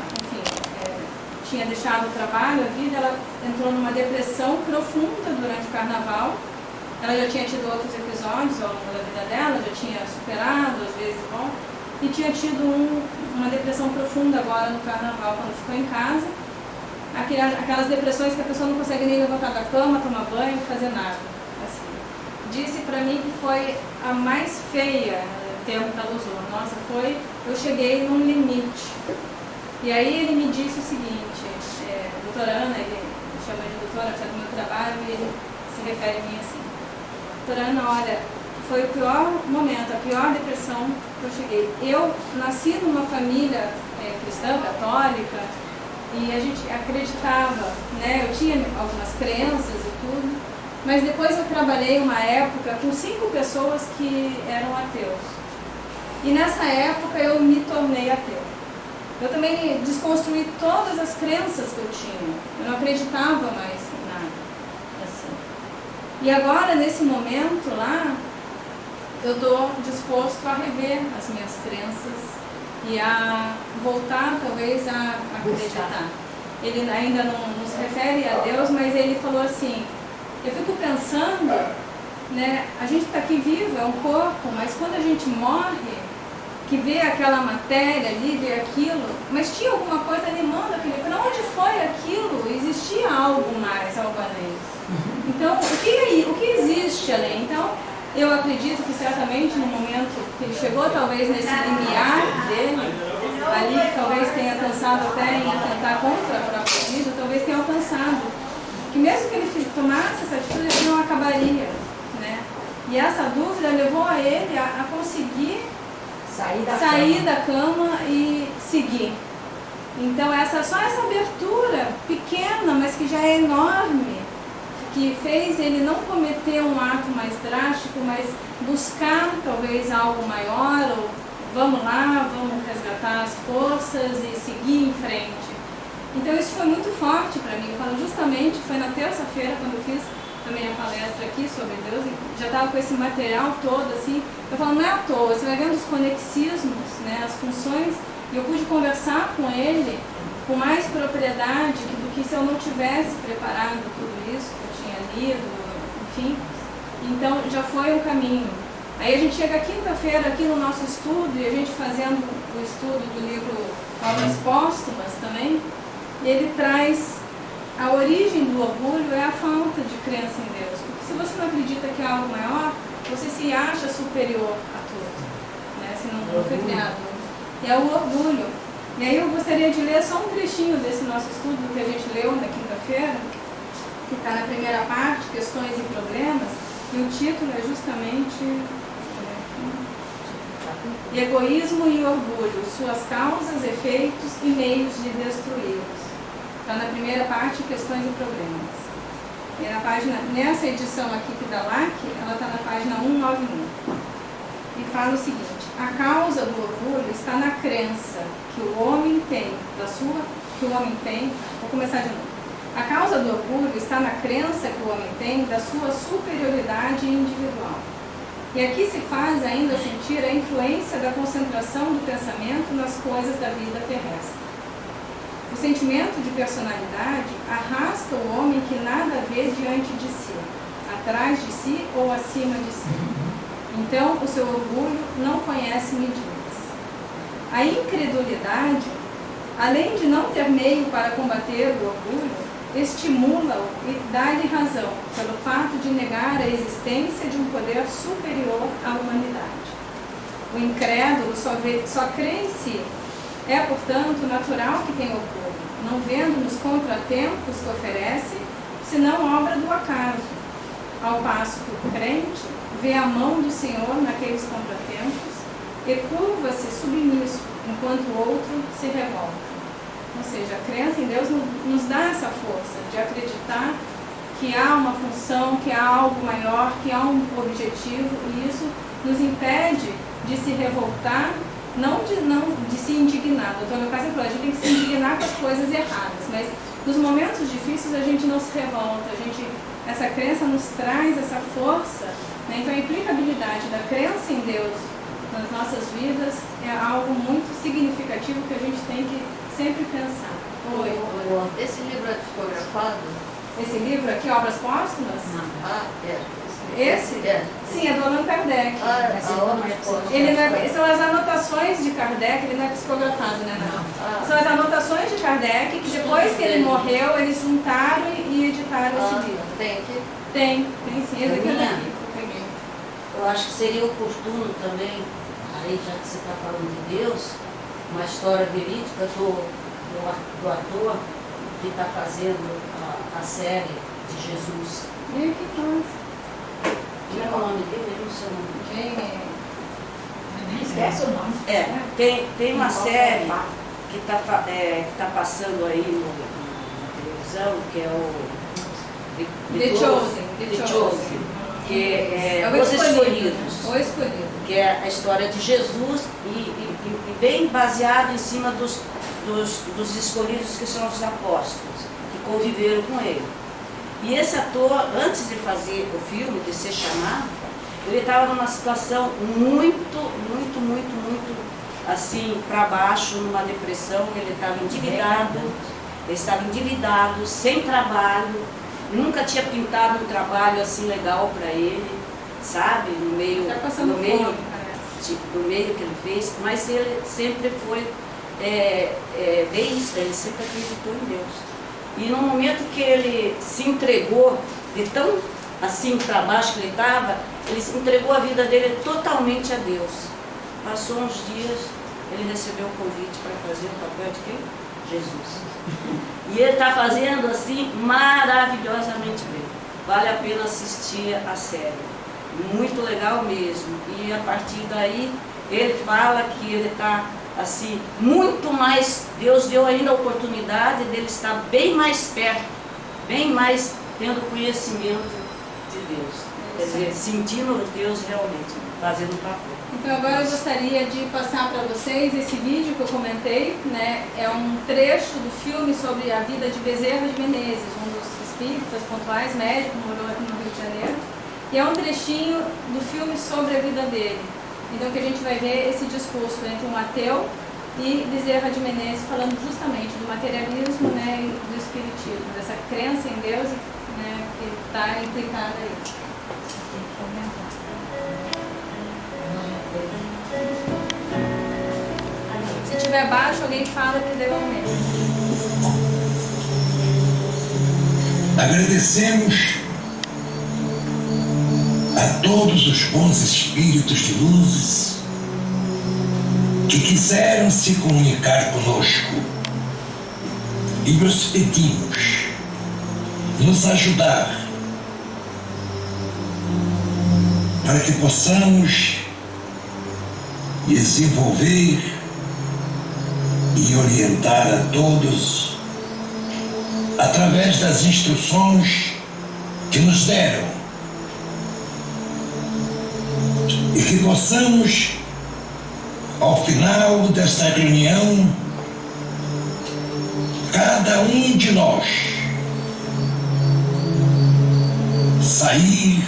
tinha deixado o trabalho, a vida, ela entrou numa depressão profunda durante o carnaval. Ela já tinha tido outros episódios ao longo da vida dela, já tinha superado, às vezes, e tinha tido uma depressão profunda agora no carnaval, quando ficou em casa. Aquelas depressões que a pessoa não consegue nem levantar da cama, tomar banho, fazer nada. Assim. Disse pra mim que foi a mais feia, o termo que ela usou. Nossa, eu cheguei num limite. E aí ele me disse o seguinte, doutora Ana, ele me chama de doutora, faz o meu trabalho, e ele se refere a mim assim, doutora Ana, olha, foi o pior momento, a pior depressão que eu cheguei. Eu nasci numa família cristã, católica, e a gente acreditava, eu tinha algumas crenças e tudo, mas depois eu trabalhei uma época com 5 pessoas que eram ateus. E nessa época eu me tornei ateu. Eu também desconstruí todas as crenças que eu tinha. Eu não acreditava mais em nada. Assim. E agora, nesse momento lá, eu estou disposto a rever as minhas crenças e a voltar, talvez, a acreditar. ele ainda não se refere a Deus, mas ele falou assim, eu fico pensando, né, a gente está aqui vivo, é um corpo, mas quando a gente morre, que vê aquela matéria ali, vê aquilo, mas tinha alguma coisa animando aquilo, para onde foi aquilo? Existia algo mais, algo além. Então, o que existe além? Então, eu acredito que certamente no momento que ele chegou, talvez nesse limiar dele, ali que talvez tenha cansado até em tentar contra a própria vida, talvez tenha alcançado, que mesmo que ele tomasse essa atitude, ele não acabaria, né? E essa dúvida levou a ele a conseguir sair da cama e seguir. Então só essa abertura pequena, mas que já é enorme, que fez ele não cometer um ato mais drástico, mas buscar talvez algo maior, ou vamos lá, vamos resgatar as forças e seguir em frente. Então isso foi muito forte para mim. Eu falo, justamente foi na terça-feira quando eu fiz também a palestra aqui sobre Deus, e já estava com esse material todo assim, eu falo, não é à toa, você vai vendo os conexismos, né, as funções, e eu pude conversar com ele com mais propriedade do que se eu não tivesse preparado tudo isso que eu tinha lido, enfim. Então já foi um caminho. Aí a gente chega quinta-feira aqui no nosso estudo, e a gente fazendo o estudo do livro Obras Póstumas também, e ele traz a origem do orgulho é a falta de crença em Deus. Porque se você não acredita que há algo maior, você se acha superior a tudo, né? Se não foi criado. E é o orgulho. E aí eu gostaria de ler só um trechinho desse nosso estudo que a gente leu na quinta-feira, que está na primeira parte, Questões e Problemas, e o título é justamente Egoísmo e Orgulho, suas causas, efeitos e meios de destruí-los. Está na primeira parte, Questões e Problemas. E na página, nessa edição aqui que da LAC, ela está na página 191. E fala o seguinte: a causa do orgulho está na crença que o homem tem vou começar de novo. A causa do orgulho está na crença que o homem tem da sua superioridade individual. E aqui se faz ainda sentir a influência da concentração do pensamento nas coisas da vida terrestre. O sentimento de personalidade arrasta o homem que nada vê diante de si, atrás de si ou acima de si. Então, o seu orgulho não conhece medidas. A incredulidade, além de não ter meio para combater o orgulho, estimula-o e dá-lhe razão, pelo fato de negar a existência de um poder superior à humanidade. O incrédulo só crê em si. É, portanto, natural que tenha orgulho, não vendo nos contratempos que oferece, senão obra do acaso. Ao passo que o crente vê a mão do Senhor naqueles contratempos e curva-se submisso, enquanto o outro se revolta. Ou seja, a crença em Deus nos dá essa força de acreditar que há uma função, que há algo maior, que há um objetivo, e isso nos impede de se revoltar, não de se indignar. O Dr. Cássio falou, a gente tem que se indignar com as coisas erradas, mas nos momentos difíceis a gente não se revolta, essa crença nos traz essa força, né? Então a implicabilidade da crença em Deus nas nossas vidas é algo muito significativo que a gente tem que sempre pensar. Oi. Esse livro é psicografado? Esse livro aqui, Obras Póstumas? Esse? É. Sim, é do Allan Kardec. Ele não é, são as anotações de Kardec, ele não é psicografado, né? Não. São as anotações de Kardec que depois que ele morreu, eles juntaram e editaram esse livro. Tem aqui? Tem sim, esse aqui é daqui. Eu acho que seria oportuno também, aí já que você está falando de Deus, uma história verídica do ator que está fazendo a série de Jesus. E que faz? Qual é o nome dele? Eu não sei o nome. Nem esquece o nome. Tem uma série que tá passando aí na televisão, que é o The Chosen. Que é Os Escolhidos. O Escolhido. Que é a história de Jesus e bem baseado em cima dos escolhidos, que são os apóstolos, que conviveram com ele. E esse ator, antes de fazer o filme, de ser chamado, ele estava numa situação muito assim, para baixo, numa depressão, ele estava endividado. Ele estava endividado, sem trabalho, nunca tinha pintado um trabalho assim legal para ele, sabe? No meio, Tá passando no meio, fome, parece. no meio que ele fez, mas ele sempre foi deísta, ele sempre acreditou em Deus. E no momento que ele se entregou, de tão assim para baixo que ele estava, ele se entregou a vida dele totalmente a Deus. Passou uns dias, ele recebeu o convite para fazer o papel de quem? Jesus. E ele está fazendo assim maravilhosamente bem. Vale a pena assistir a série. Muito legal mesmo. E a partir daí ele fala que ele está assim, muito mais, Deus deu ainda a oportunidade dele estar bem mais perto, bem mais tendo conhecimento de Deus. Quer dizer, sentindo Deus realmente, fazendo um papel. Então agora eu gostaria de passar para vocês esse vídeo que eu comentei, né? É um trecho do filme sobre a vida de Bezerra de Menezes, um dos espíritas pontuais, médico, morou aqui no Rio de Janeiro. E é um trechinho do filme sobre a vida dele. Então que a gente vai ver esse discurso entre um ateu e Bezerra de Menezes falando justamente do materialismo, né, e do espiritismo, dessa crença em Deus, né, que está implicada aí. Se tiver baixo, alguém fala que deu aumento. Agradecemos a todos os bons espíritos de luzes que quiseram se comunicar conosco e nos pedimos nos ajudar para que possamos desenvolver e orientar a todos através das instruções que nos deram e que possamos, ao final desta reunião, cada um de nós sair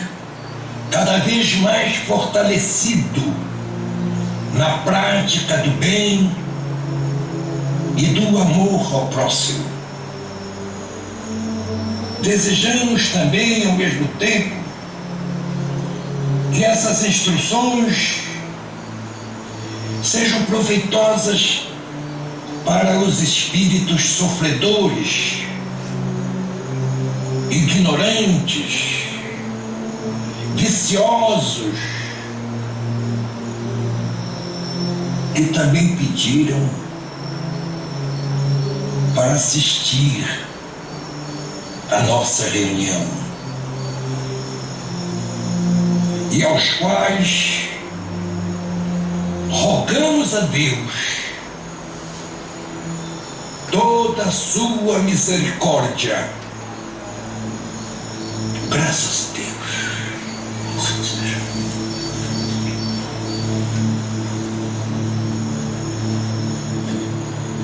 cada vez mais fortalecido na prática do bem e do amor ao próximo. Desejamos também, ao mesmo tempo, que essas instruções sejam proveitosas para os espíritos sofredores, ignorantes, viciosos, que também pediram para assistir à nossa reunião e aos quais rogamos a Deus toda a sua misericórdia. Graças a Deus.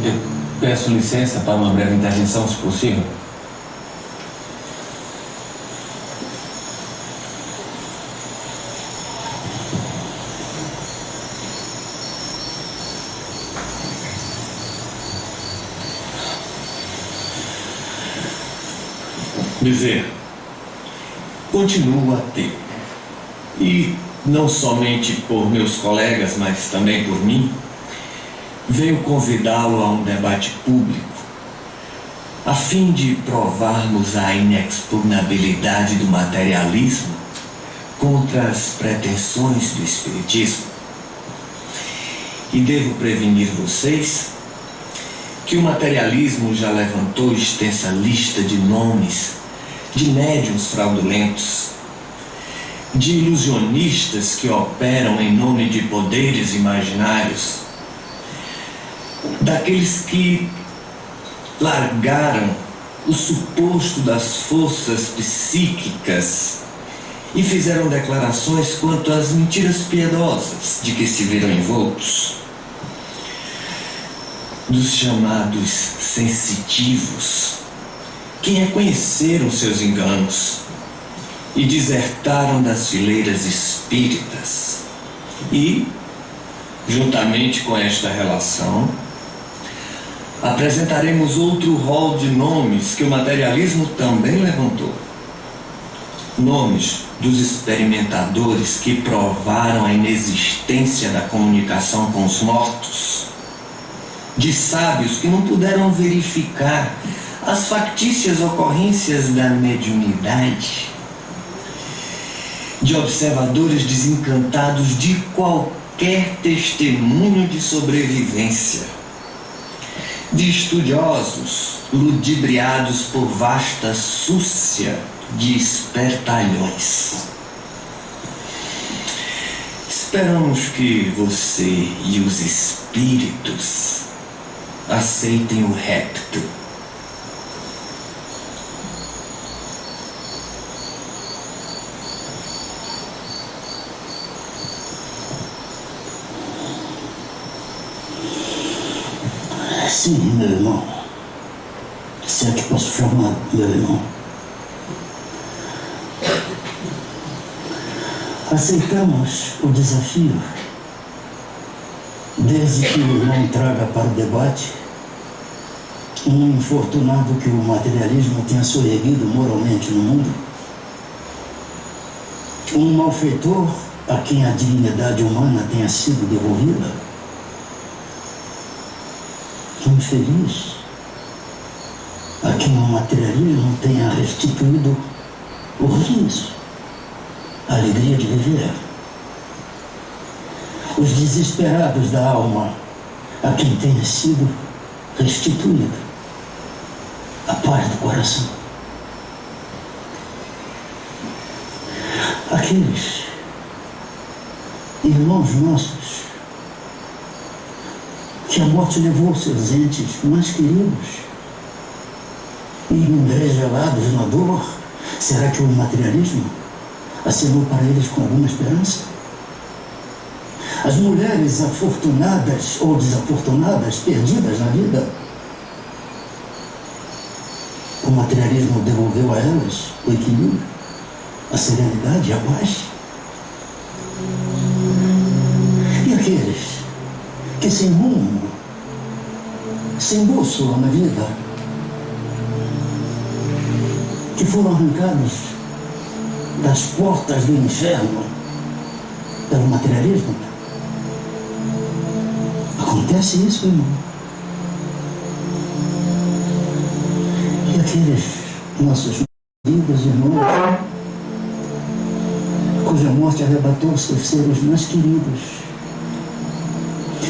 Eu peço licença para uma breve intervenção, se possível. Bezerra, continuo ateu. E não somente por meus colegas, mas também por mim, venho convidá-lo a um debate público, a fim de provarmos a inexpugnabilidade do materialismo contra as pretensões do espiritismo. E devo prevenir vocês que o materialismo já levantou extensa lista de nomes de médiuns fraudulentos, de ilusionistas que operam em nome de poderes imaginários, daqueles que largaram o suposto das forças psíquicas e fizeram declarações quanto às mentiras piedosas de que se viram envoltos, dos chamados sensitivos, que reconheceram seus enganos e desertaram das fileiras espíritas e, juntamente com esta relação, apresentaremos outro rol de nomes que o materialismo também levantou. Nomes dos experimentadores que provaram a inexistência da comunicação com os mortos, de sábios que não puderam verificar as factícias ocorrências da mediunidade, de observadores desencantados de qualquer testemunho de sobrevivência, de estudiosos ludibriados por vasta súcia de espertalhões. Esperamos que você e os espíritos aceitem o repto. Sim, meu irmão. Se é que posso chamar meu irmão. Aceitamos o desafio, desde que o irmão traga para o debate um infortunado que o materialismo tenha soerguido moralmente no mundo, um malfeitor a quem a dignidade humana tenha sido devolvida, um infeliz a quem o materialismo tenha restituído o riso, a alegria de viver, os desesperados da alma a quem tenha sido restituído a paz do coração, aqueles irmãos nossos que a morte levou seus entes mais queridos e enregelados na dor. Será que o materialismo acenou para eles com alguma esperança? As mulheres afortunadas ou desafortunadas, perdidas na vida, o materialismo devolveu a elas o equilíbrio, a serenidade e a paz? E aqueles que sem rumo, sem bússola na vida, que foram arrancados das portas do inferno pelo materialismo? Acontece isso, irmão. E aqueles nossos queridos irmãos cuja morte arrebatou seus seres mais queridos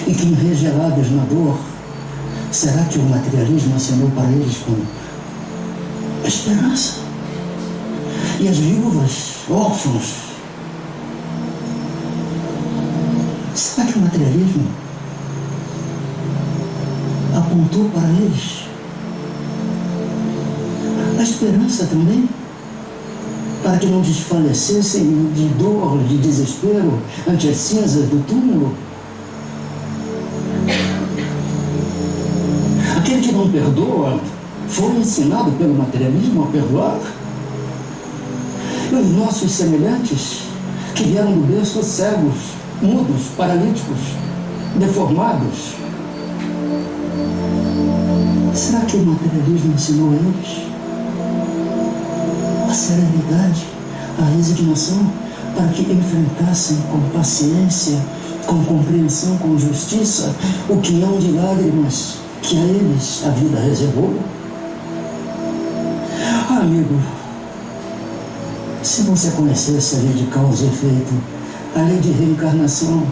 e que, enregelados na dor, será que o materialismo acenou para eles com esperança? E as viúvas, órfãos, será que o materialismo apontou para eles a esperança também? Para que não desfalecessem de dor, de desespero ante as cinzas do túmulo? Aquele que não perdoa foi ensinado pelo materialismo a perdoar? E os nossos semelhantes, que vieram do berço cegos, mudos, paralíticos, deformados, será que o materialismo ensinou a eles a serenidade, a resignação, para que enfrentassem com paciência, com compreensão, com justiça, o quinhão de lágrimas que a eles a vida reservou? Amigo, se você conhecesse a lei de causa e efeito, a lei de reencarnação,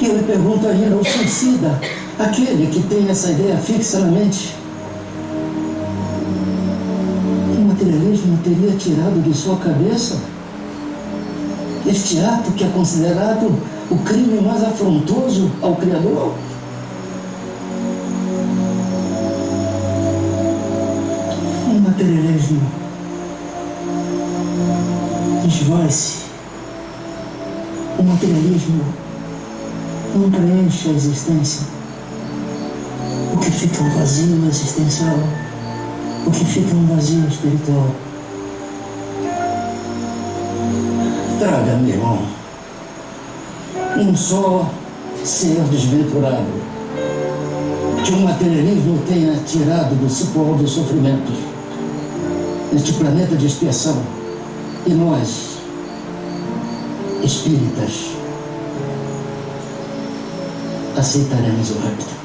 e eu lhe pergunto ainda, o suicida, aquele que tem essa ideia fixa na mente, o materialismo teria tirado de sua cabeça este ato que é considerado o crime mais afrontoso ao Criador? O materialismo esvai-se. O materialismo não preenche a existência. O que fica um vazio existencial, o que fica um vazio espiritual. Traga, meu irmão, um só ser desventurado, que o materialismo tenha tirado do cipó do sofrimento neste planeta de expiação. E nós, espíritas, aceitaremos o rapto.